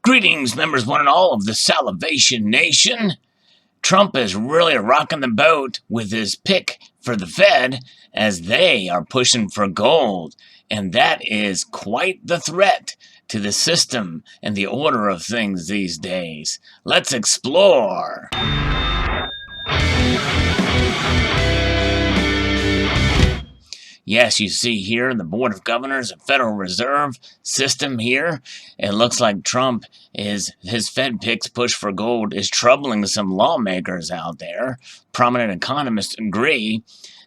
Greetings, members one and all of the Salivation Nation. Trump is really rocking the boat with his pick for the Fed as they are pushing for gold, and that is quite the threat to the system and the order of things these days. Let's explore. Yes, you see here the Board of Governors of Federal Reserve System here. It looks like Trump his Fed picks push for gold is troubling some lawmakers out there. Prominent economists agree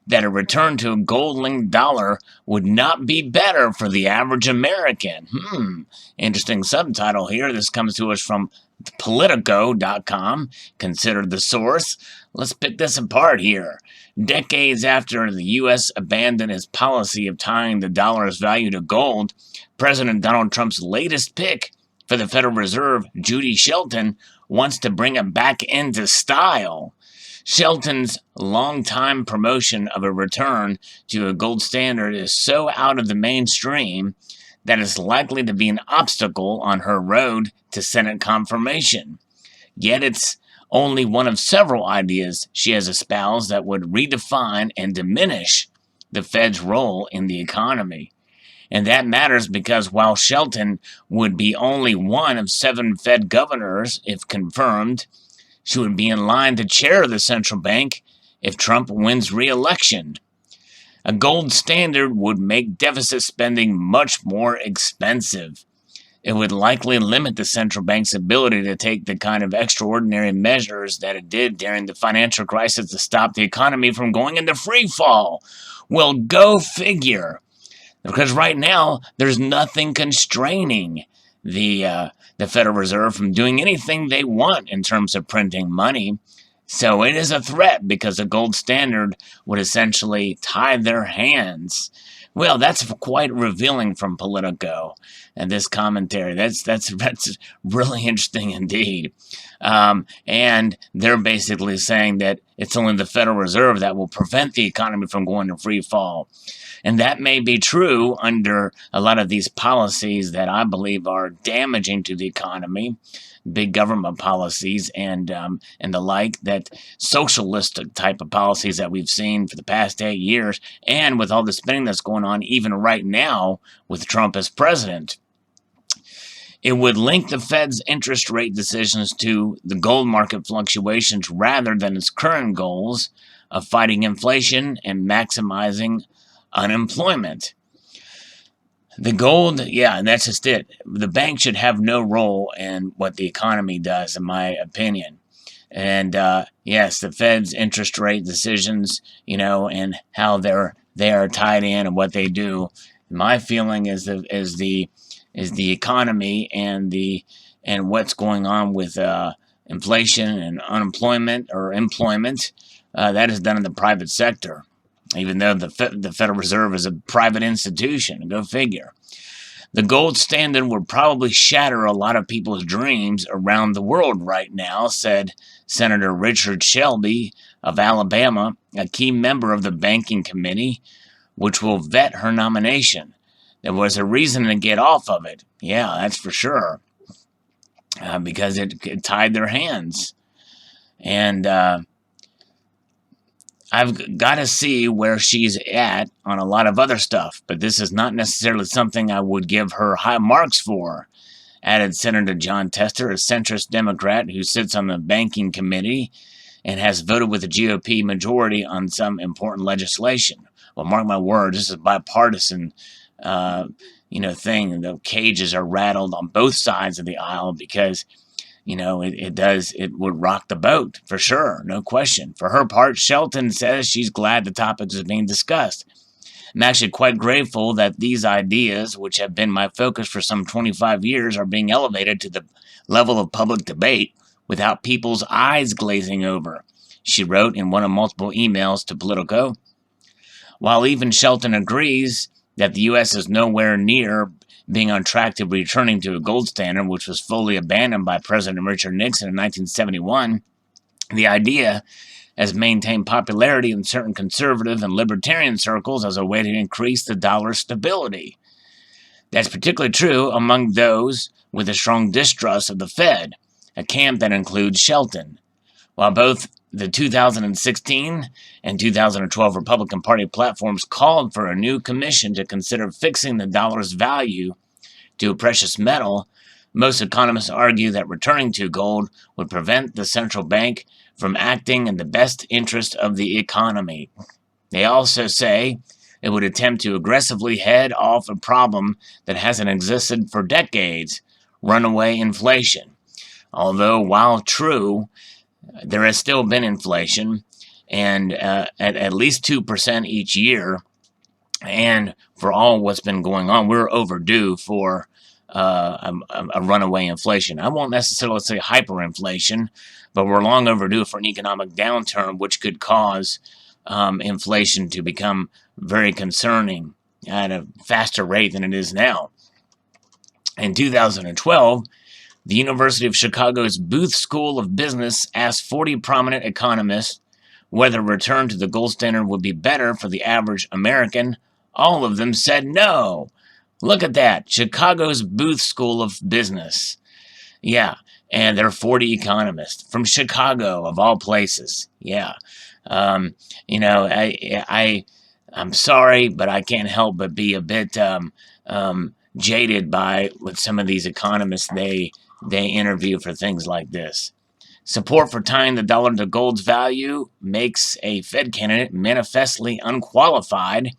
that a return to a gold-linked dollar would not be better for the average American. Interesting subtitle here. This comes to us from Politico.com, considered the source. Let's pick this apart here. Decades after the U.S. abandoned its policy of tying the dollar's value to gold, President Donald Trump's latest pick for the Federal Reserve, Judy Shelton, wants to bring it back into style. Shelton's longtime promotion of a return to a gold standard is so out of the mainstream that it's likely to be an obstacle on her road to Senate confirmation. Yet it's only one of several ideas she has espoused that would redefine and diminish the Fed's role in the economy. And that matters because while Shelton would be only one of 7 Fed governors, if confirmed, she would be in line to chair the central bank if Trump wins re-election. A gold standard would make deficit spending much more expensive. It would likely limit the central bank's ability to take the kind of extraordinary measures that it did during the financial crisis to stop the economy from going into free fall. Well, go figure. Because right now, there's nothing constraining the Federal Reserve from doing anything they want in terms of printing money. So it is a threat because a gold standard would essentially tie their hands. Well, that's quite revealing from Politico and this commentary. That's really interesting indeed. And they're basically saying that it's only the Federal Reserve that will prevent the economy from going to free fall. And that may be true under a lot of these policies that I believe are damaging to the economy, big government policies and the like, that socialist type of policies that we've seen for the past 8 years, and with all the spending that's going on even right now with Trump as president. It would link the Fed's interest rate decisions to the gold market fluctuations rather than its current goals of fighting inflation and maximizing unemployment. The gold, and that's just it. The bank should have no role in what the economy does, in my opinion. And yes, the Fed's interest rate decisions, and how they are tied in and what they do. My feeling is the economy and what's going on with inflation and unemployment or employment. That is done in the private sector, even though the Federal Reserve is a private institution. Go figure. The gold standard would probably shatter a lot of people's dreams around the world right now, said Senator Richard Shelby of Alabama, a key member of the Banking Committee, which will vet her nomination. There was a reason to get off of it. Yeah, that's for sure. Because it tied their hands. And I've got to see where she's at on a lot of other stuff, but this is not necessarily something I would give her high marks for, added Senator John Tester, a centrist Democrat who sits on the Banking Committee and has voted with the GOP majority on some important legislation. Well, mark my words, this is a bipartisan thing. The cages are rattled on both sides of the aisle because it would rock the boat, for sure, no question. For her part, Shelton says she's glad the topic is being discussed. I'm actually quite grateful that these ideas, which have been my focus for some 25 years, are being elevated to the level of public debate without people's eyes glazing over, she wrote in one of multiple emails to Politico. While even Shelton agrees that the U.S. is nowhere near being on track to returning to a gold standard, which was fully abandoned by President Richard Nixon in 1971, the idea has maintained popularity in certain conservative and libertarian circles as a way to increase the dollar's stability. That's particularly true among those with a strong distrust of the Fed, a camp that includes Shelton. While both the 2016 and 2012 Republican Party platforms called for a new commission to consider fixing the dollar's value to a precious metal, most economists argue that returning to gold would prevent the central bank from acting in the best interest of the economy. They also say it would attempt to aggressively head off a problem that hasn't existed for decades, runaway inflation. Although, while true, there has still been inflation, and at least 2% each year, and for all what's been going on, we're overdue for a runaway inflation. I won't necessarily say hyperinflation, but we're long overdue for an economic downturn, which could cause inflation to become very concerning at a faster rate than it is now. In 2012, the University of Chicago's Booth School of Business asked 40 prominent economists whether return to the gold standard would be better for the average American. All of them said no. Look at that. Chicago's Booth School of Business. Yeah, and there are 40 economists from Chicago, of all places. Yeah. I'm sorry, but I can't help but be a bit jaded by what some of these economists they interview for things like this. Support for tying the dollar to gold's value makes a Fed candidate manifestly unqualified.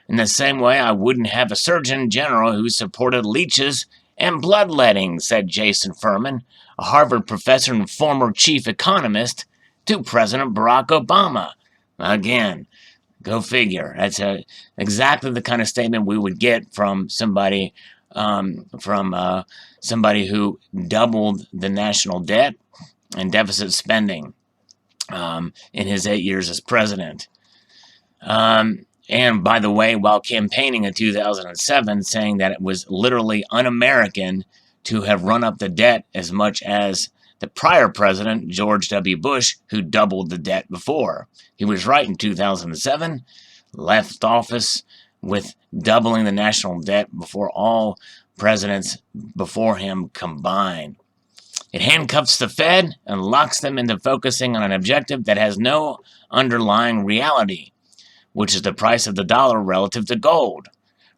In the same way, I wouldn't have a Surgeon General who supported leeches and bloodletting, said Jason Furman, a Harvard professor and former chief economist, to President Barack Obama. Again, go figure. That's exactly the kind of statement we would get from somebody who doubled the national debt and deficit spending in his 8 years as president. And by the way, while campaigning in 2007, saying that it was literally un-American to have run up the debt as much as the prior president, George W. Bush, who doubled the debt before. He was right in 2007, left office with doubling the national debt before all presidents before him combined. It handcuffs the Fed and locks them into focusing on an objective that has no underlying reality, which is the price of the dollar relative to gold.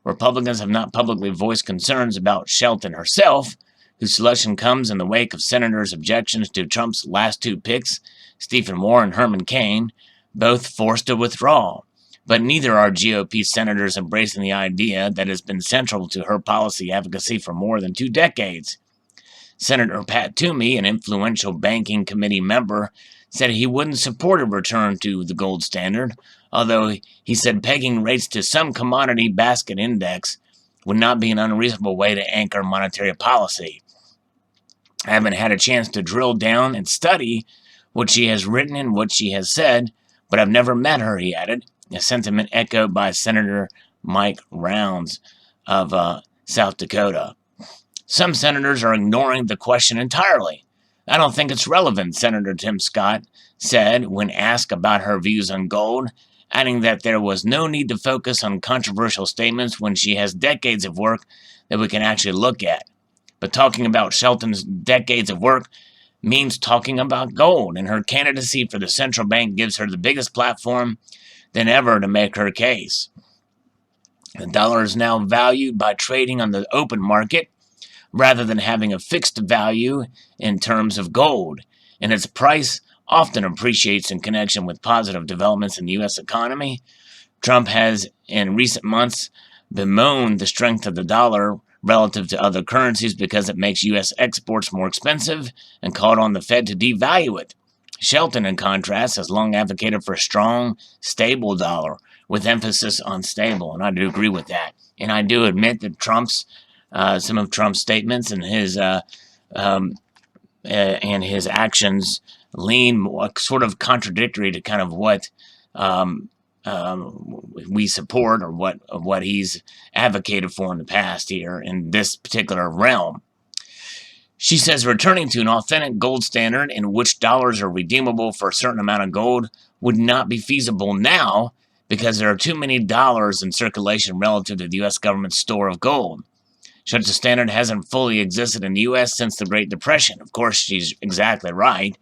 Republicans have not publicly voiced concerns about Shelton herself, whose selection comes in the wake of senators' objections to Trump's last two picks, Stephen Moore and Herman Cain, both forced to withdraw. But neither are GOP senators embracing the idea that has been central to her policy advocacy for more than 2 decades. Senator Pat Toomey, an influential banking committee member, said he wouldn't support a return to the gold standard, although he said pegging rates to some commodity basket index would not be an unreasonable way to anchor monetary policy. I haven't had a chance to drill down and study what she has written and what she has said, but I've never met her, he added, a sentiment echoed by Senator Mike Rounds of South Dakota. Some senators are ignoring the question entirely. I don't think it's relevant, Senator Tim Scott said when asked about her views on gold, adding that there was no need to focus on controversial statements when she has decades of work that we can actually look at. But talking about Shelton's decades of work means talking about gold, and her candidacy for the central bank gives her the biggest platform than ever to make her case. The dollar is now valued by trading on the open market rather than having a fixed value in terms of gold, and its price often appreciates in connection with positive developments in the U.S. economy. Trump has, in recent months, bemoaned the strength of the dollar relative to other currencies because it makes U.S. exports more expensive and called on the Fed to devalue it. Shelton, in contrast, has long advocated for a strong, stable dollar, with emphasis on stable, and I do agree with that. And I do admit that some of Trump's statements and his actions lean sort of contradictory to kind of what we support or what he's advocated for in the past here in this particular realm. She says returning to an authentic gold standard in which dollars are redeemable for a certain amount of gold would not be feasible now because there are too many dollars in circulation relative to the U.S. government's store of gold. Such a standard hasn't fully existed in the U.S. since the Great Depression. Of course, she's exactly right.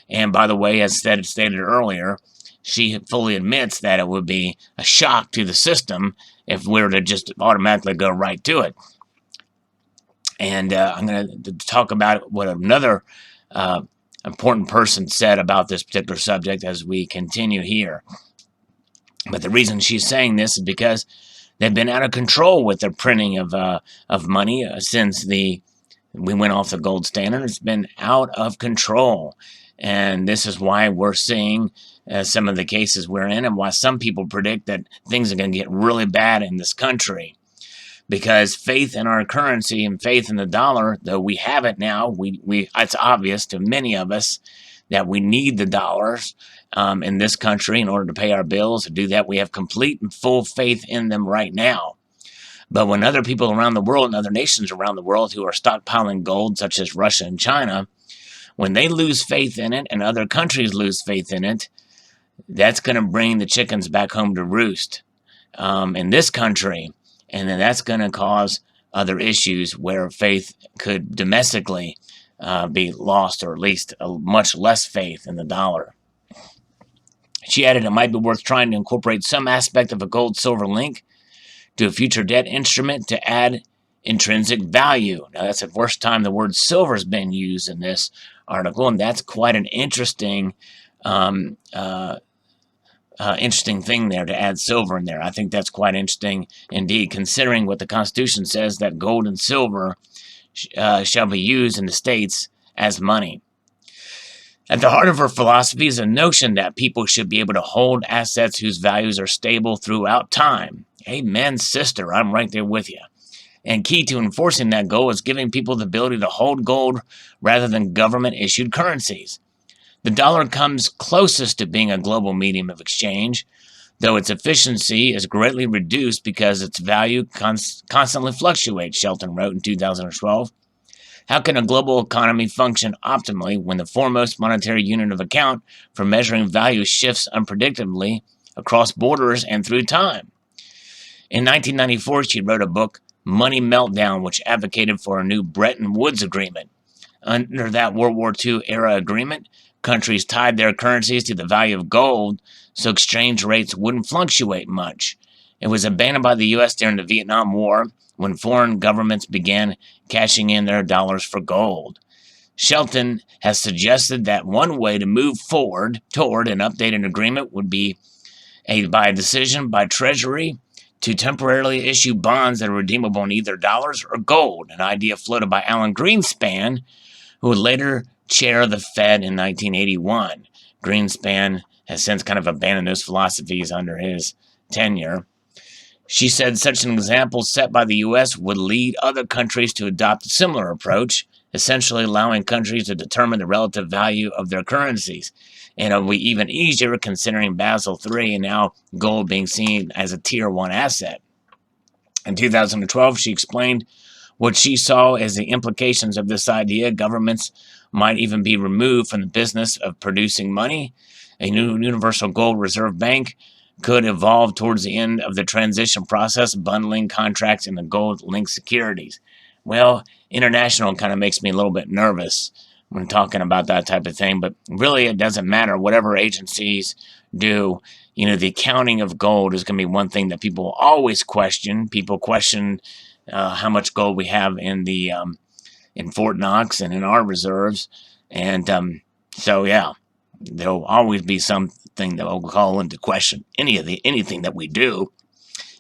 And by the way, as stated earlier, she fully admits that it would be a shock to the system if we were to just automatically go right to it. And I'm going to talk about what another important person said about this particular subject as we continue here. But the reason she's saying this is because they've been out of control with their printing of money since we went off the gold standard. It's been out of control. And this is why we're seeing some of the cases we're in, and why some people predict that things are going to get really bad in this country. Because faith in our currency and faith in the dollar, though we have it now, it's obvious to many of us that we need the dollars in this country in order to pay our bills. To do that, we have complete and full faith in them right now. But when other people around the world and other nations around the world who are stockpiling gold, such as Russia and China, when they lose faith in it and other countries lose faith in it, that's going to bring the chickens back home to roost in this country. And then that's going to cause other issues where faith could domestically be lost, or at least a much less faith in the dollar. She added it might be worth trying to incorporate some aspect of a gold-silver link to a future debt instrument to add intrinsic value. Now, that's the first time the word silver has been used in this article, and that's quite an interesting interesting thing there, to add silver in there. I think that's quite interesting indeed, considering what the Constitution says, that gold and silver shall be used in the states as money. At the heart of her philosophy is a notion that people should be able to hold assets whose values are stable throughout time. Amen, sister. I'm right there with you. And key to enforcing that goal is giving people the ability to hold gold rather than government-issued currencies. The dollar comes closest to being a global medium of exchange, though its efficiency is greatly reduced because its value constantly fluctuates, Shelton wrote in 2012. How can a global economy function optimally when the foremost monetary unit of account for measuring value shifts unpredictably across borders and through time? In 1994, she wrote a book, Money Meltdown, which advocated for a new Bretton Woods agreement. Under that World War II era agreement, countries tied their currencies to the value of gold so exchange rates wouldn't fluctuate much. It was abandoned by the U.S. during the Vietnam War when foreign governments began cashing in their dollars for gold. Shelton has suggested that one way to move forward toward an updated agreement would be by a decision by Treasury to temporarily issue bonds that are redeemable in either dollars or gold, an idea floated by Alan Greenspan, who would later chair the Fed in 1981. Greenspan has since kind of abandoned those philosophies under his tenure. She said such an example set by the U.S. would lead other countries to adopt a similar approach, essentially allowing countries to determine the relative value of their currencies. And it'll be even easier considering Basel III and now gold being seen as a Tier 1 asset. In 2012, she explained what she saw as the implications of this idea. Governments might even be removed from the business of producing money. A new universal gold reserve bank could evolve towards the end of the transition process, bundling contracts into gold-linked securities. Well, international kind of makes me a little bit nervous when talking about that type of thing, but really it doesn't matter. Whatever agencies do, the accounting of gold is going to be one thing that people always question. People question how much gold we have in Fort Knox and in our reserves, and so yeah, there'll always be something that will call into question anything that we do.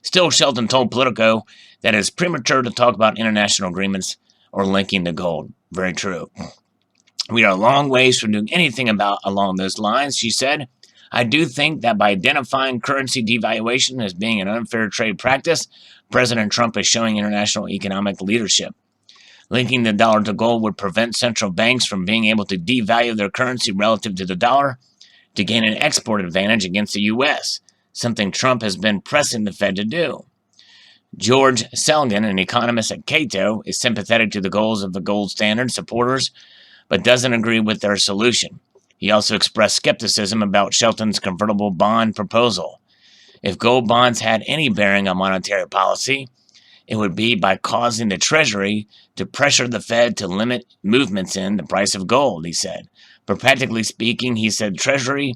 Still, Shelton told Politico that it's premature to talk about international agreements or linking to gold. Very true. We are a long ways from doing anything along those lines, she said. I do think that by identifying currency devaluation as being an unfair trade practice, President Trump is showing international economic leadership. Linking the dollar to gold would prevent central banks from being able to devalue their currency relative to the dollar to gain an export advantage against the U.S., something Trump has been pressing the Fed to do. George Selgin, an economist at Cato, is sympathetic to the goals of the gold standard supporters, but doesn't agree with their solution. He also expressed skepticism about Shelton's convertible bond proposal. If gold bonds had any bearing on monetary policy, it would be by causing the Treasury to pressure the Fed to limit movements in the price of gold, he said. But practically speaking, he said Treasury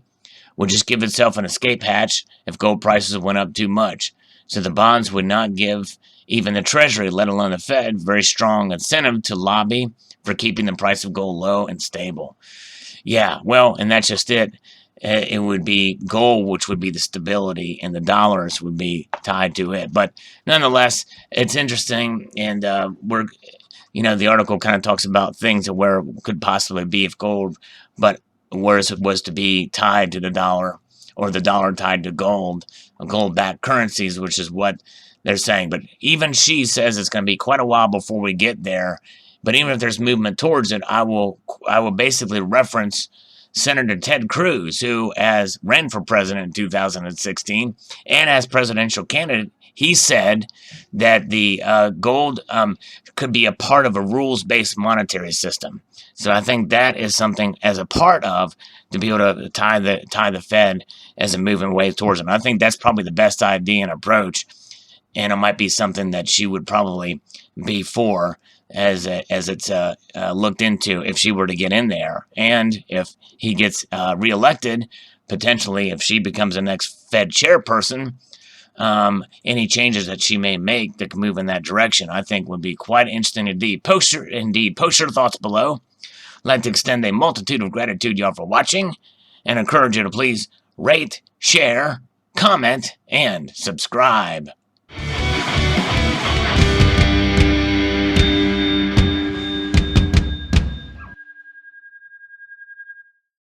would just give itself an escape hatch if gold prices went up too much. So the bonds would not give even the Treasury, let alone the Fed, very strong incentive to lobby for keeping the price of gold low and stable. Yeah, well, and that's just it. It would be gold, which would be the stability, and the dollars would be tied to it. But nonetheless, it's interesting, and the article kind of talks about things of where it could possibly be if gold, but whereas it was to be tied to the dollar, or the dollar tied to gold-backed currencies, which is what they're saying. But even she says it's going to be quite a while before we get there. But even if there's movement towards it, I will basically reference Senator Ted Cruz, who ran for president in 2016, and as presidential candidate, he said that the gold could be a part of a rules-based monetary system. So I think that is something as a part of to be able to tie the Fed as a moving way towards them. I think that's probably the best idea and approach, and it might be something that she would probably be for as it's looked into if she were to get in there. And if he gets reelected, potentially if she becomes the next Fed chairperson, any changes that she may make that can move in that direction, I think would be quite interesting indeed. Post your thoughts below. I'd like to extend a multitude of gratitude, y'all, for watching, and encourage you to please rate, share, comment, and subscribe.